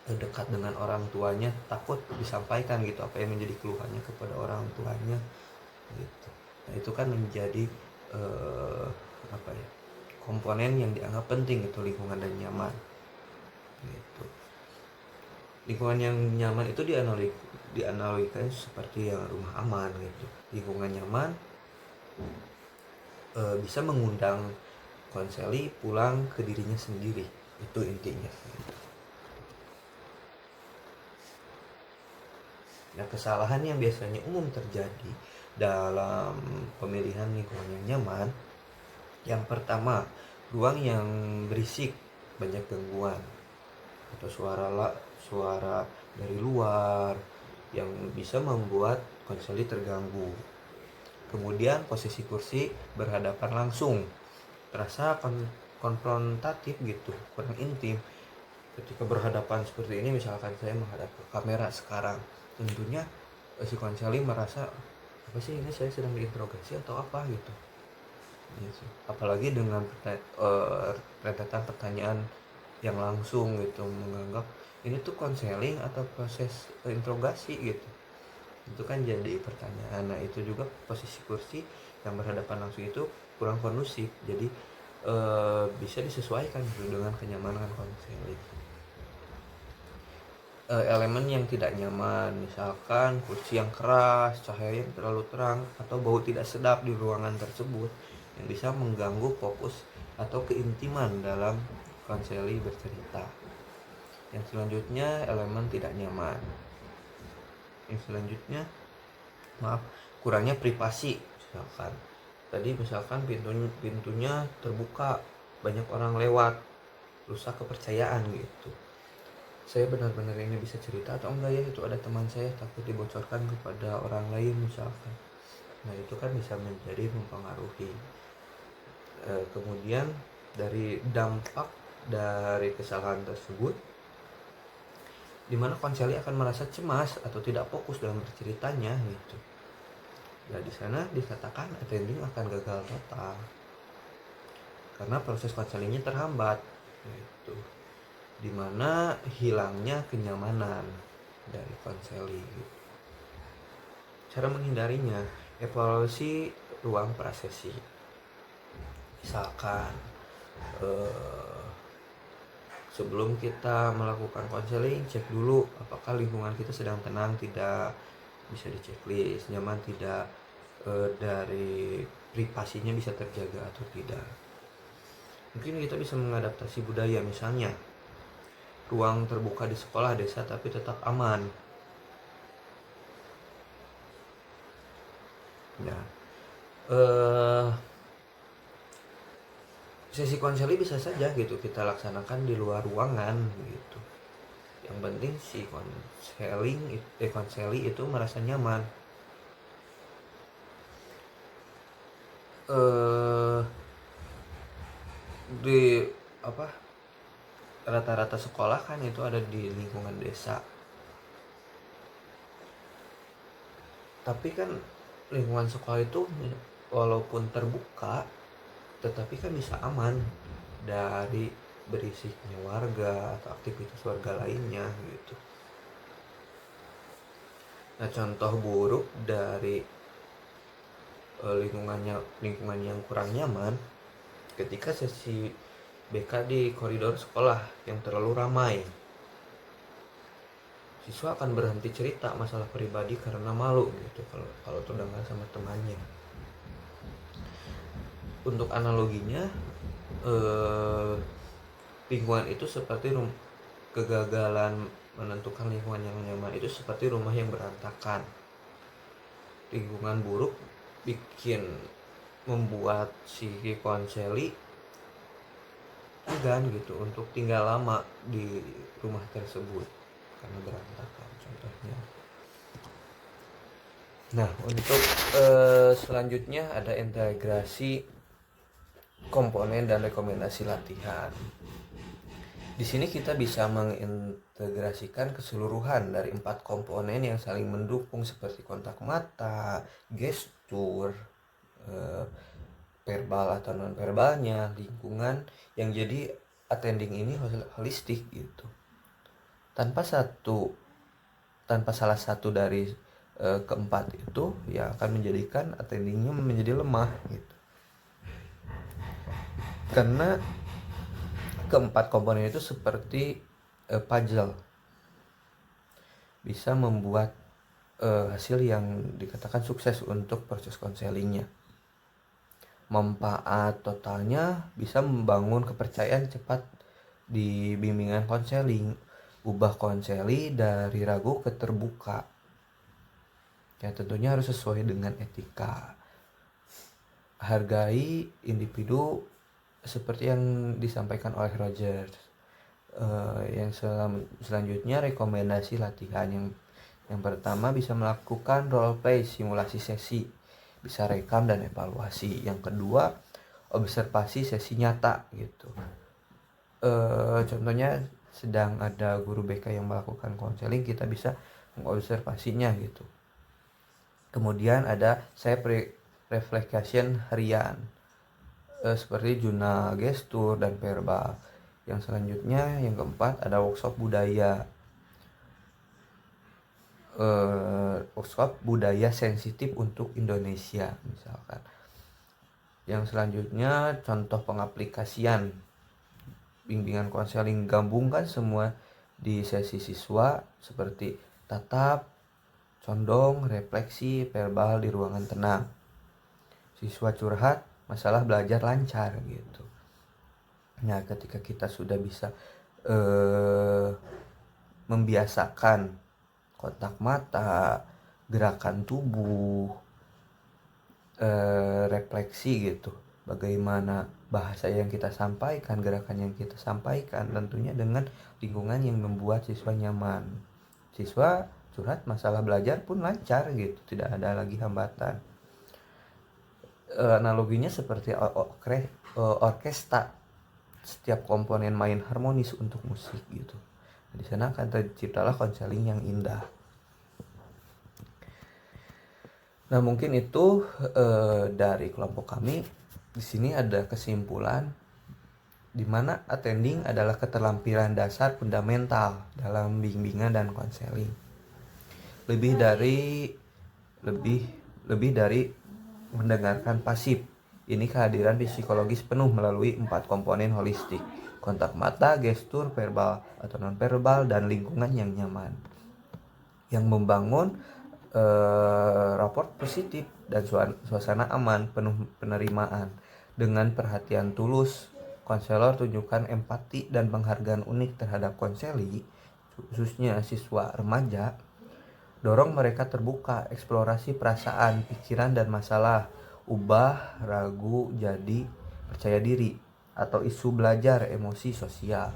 dekat dengan orang tuanya, takut disampaikan gitu apa yang menjadi keluhannya kepada orang tuanya gitu. Nah itu kan menjadi apa ya, komponen yang dianggap penting itu, lingkungan dan nyaman gitu. Lingkungan yang nyaman itu dianalogikan seperti yang rumah aman gitu. Lingkungan nyaman bisa mengundang konseli pulang ke dirinya sendiri, itu intinya gitu. Nah kesalahan yang biasanya umum terjadi dalam pemilihan lingkungan yang nyaman, yang pertama, ruang yang berisik, banyak gangguan atau suara dari luar yang bisa membuat konseli terganggu. Kemudian posisi kursi berhadapan langsung, terasa konfrontatif gitu, kurang intim. Ketika berhadapan seperti ini, misalkan saya menghadap ke kamera sekarang, tentunya si konseli merasa apa sih ini, saya sedang diinterogasi atau apa gitu. Apalagi dengan rentetan pertanyaan yang langsung gitu, menganggap ini tuh konseling atau proses interogasi gitu. Itu kan jadi pertanyaan. Nah itu juga posisi kursi yang berhadapan langsung itu kurang kondusif, jadi bisa disesuaikan gitu dengan kenyamanan konseling. Elemen yang tidak nyaman, misalkan kursi yang keras, cahaya yang terlalu terang, atau bau tidak sedap di ruangan tersebut yang bisa mengganggu fokus atau keintiman dalam konseli bercerita. Yang selanjutnya elemen tidak nyaman. Yang selanjutnya kurangnya privasi. Misalkan pintunya terbuka, banyak orang lewat, rusak kepercayaan gitu. Saya benar-benar ini bisa cerita atau enggak ya, itu ada teman saya, takut dibocorkan kepada orang lain misalkan. Nah itu kan bisa menjadi mempengaruhi. Kemudian dari dampak dari kesalahan tersebut, dimana konseli akan merasa cemas atau tidak fokus dalam berceritanya gitu. Nah di sana dikatakan attending akan gagal total karena proses konselingnya terhambat gitu, dimana hilangnya kenyamanan dari konseling. Cara menghindarinya, evaluasi ruang prasesi. Misalkan sebelum kita melakukan konseling, cek dulu apakah lingkungan kita sedang tenang tidak, bisa diceklis, nyaman tidak, dari privasinya bisa terjaga atau tidak. Mungkin kita bisa mengadaptasi budaya, misalnya ruang terbuka di sekolah desa tapi tetap aman. Nah, sesi konseli bisa saja gitu kita laksanakan di luar ruangan gitu. Yang penting si konseli itu merasa nyaman. Di rata-rata sekolah kan itu ada di lingkungan desa. Tapi kan lingkungan sekolah itu walaupun terbuka, tetapi kan bisa aman dari berisiknya warga atau aktivitas warga lainnya gitu. Nah contoh buruk dari lingkungan yang kurang nyaman, ketika sesi BK di koridor sekolah yang terlalu ramai, siswa akan berhenti cerita masalah pribadi karena malu gitu kalau terdengar sama temannya. Untuk analoginya, lingkungan itu seperti kegagalan menentukan lingkungan yang nyaman itu seperti rumah yang berantakan. Lingkungan buruk membuat si konseli enggan gitu untuk tinggal lama di rumah tersebut karena berantakan contohnya. Nah, untuk selanjutnya ada integrasi komponen dan rekomendasi latihan. Di sini kita bisa mengintegrasikan keseluruhan dari 4 komponen yang saling mendukung seperti kontak mata, gestur, verbal atau non verbalnya, lingkungan, yang jadi attending ini holistik gitu. Tanpa salah satu dari keempat itu ya akan menjadikan attendingnya menjadi lemah gitu. Karena keempat komponen itu seperti puzzle, bisa membuat hasil yang dikatakan sukses untuk proses konselingnya. Manfaat totalnya bisa membangun kepercayaan cepat di bimbingan konseling, ubah konseli dari ragu ke terbuka. Ya tentunya harus sesuai dengan etika. Hargai individu seperti yang disampaikan oleh Rogers. Yang selanjutnya rekomendasi latihan. Yang pertama bisa melakukan role play, simulasi sesi, bisa rekam dan evaluasi. Yang kedua observasi sesi nyata gitu. Contohnya sedang ada guru BK yang melakukan konseling, kita bisa mengobservasinya gitu. Kemudian ada self reflection harian, seperti jurnal gestur dan verbal. Yang selanjutnya yang keempat ada workshop budaya, workshop budaya sensitif untuk Indonesia misalkan. Yang selanjutnya contoh pengaplikasian bimbingan konseling, gabungkan semua di sesi siswa seperti tatap, condong, refleksi, verbal di ruangan tenang. Siswa curhat, masalah belajar lancar gitu. Nah, ketika kita sudah bisa membiasakan kontak mata, gerakan tubuh, refleksi gitu, bagaimana bahasa yang kita sampaikan, gerakan yang kita sampaikan, tentunya dengan lingkungan yang membuat siswa nyaman. Siswa curhat, masalah belajar pun lancar gitu, tidak ada lagi hambatan. Analoginya seperti orkestra, setiap komponen main harmonis untuk musik gitu. Di sana akan terciptalah konseling yang indah. Nah, mungkin itu dari kelompok kami. Di sini ada kesimpulan di mana attending adalah keterampilan dasar fundamental dalam bimbingan dan konseling. Lebih dari mendengarkan pasif. Ini kehadiran psikologis penuh melalui 4 komponen holistik: kontak mata, gestur, verbal atau non-verbal, dan lingkungan yang nyaman, yang membangun raport positif dan suasana aman, penuh penerimaan. Dengan perhatian tulus, konselor tunjukkan empati dan penghargaan unik terhadap konseli, khususnya siswa remaja. Dorong mereka terbuka, eksplorasi perasaan, pikiran, dan masalah. Ubah ragu jadi percaya diri atau isu belajar emosi sosial.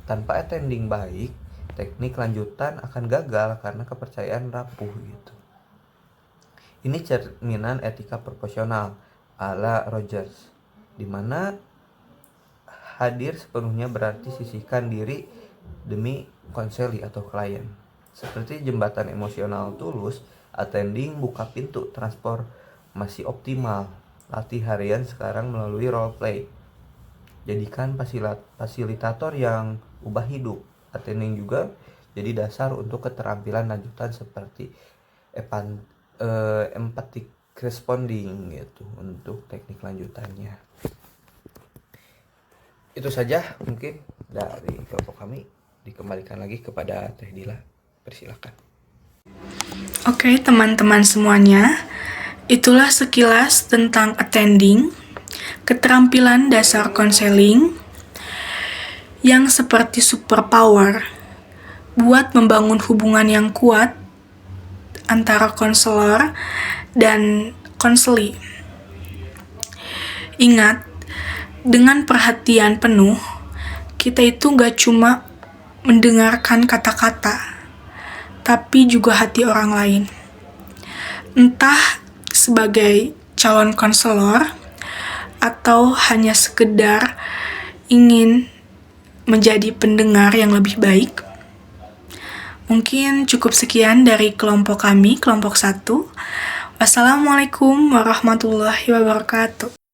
Tanpa attending baik, teknik lanjutan akan gagal karena kepercayaan rapuh gitu. Ini cerminan etika proporsional ala Rogers, di mana hadir sepenuhnya berarti sisihkan diri demi konseli atau klien. Seperti jembatan emosional tulus, attending buka pintu transformasi optimal. Latih harian sekarang melalui role play. Jadikan fasilitator yang ubah hidup. Attending juga jadi dasar untuk keterampilan lanjutan seperti empathic responding gitu untuk teknik lanjutannya. Itu saja mungkin dari kelompok kami. Dikembalikan lagi kepada Teh Dila. Persilakan. Oke, teman-teman semuanya, itulah sekilas tentang attending, keterampilan dasar konseling yang seperti superpower buat membangun hubungan yang kuat antara konselor dan konseli. Ingat, dengan perhatian penuh, kita itu gak cuma mendengarkan kata-kata, tapi juga hati orang lain. entah sebagai calon konselor atau hanya sekedar ingin menjadi pendengar yang lebih baik. Mungkin cukup sekian dari kelompok kami, kelompok 1. Wassalamualaikum warahmatullahi wabarakatuh.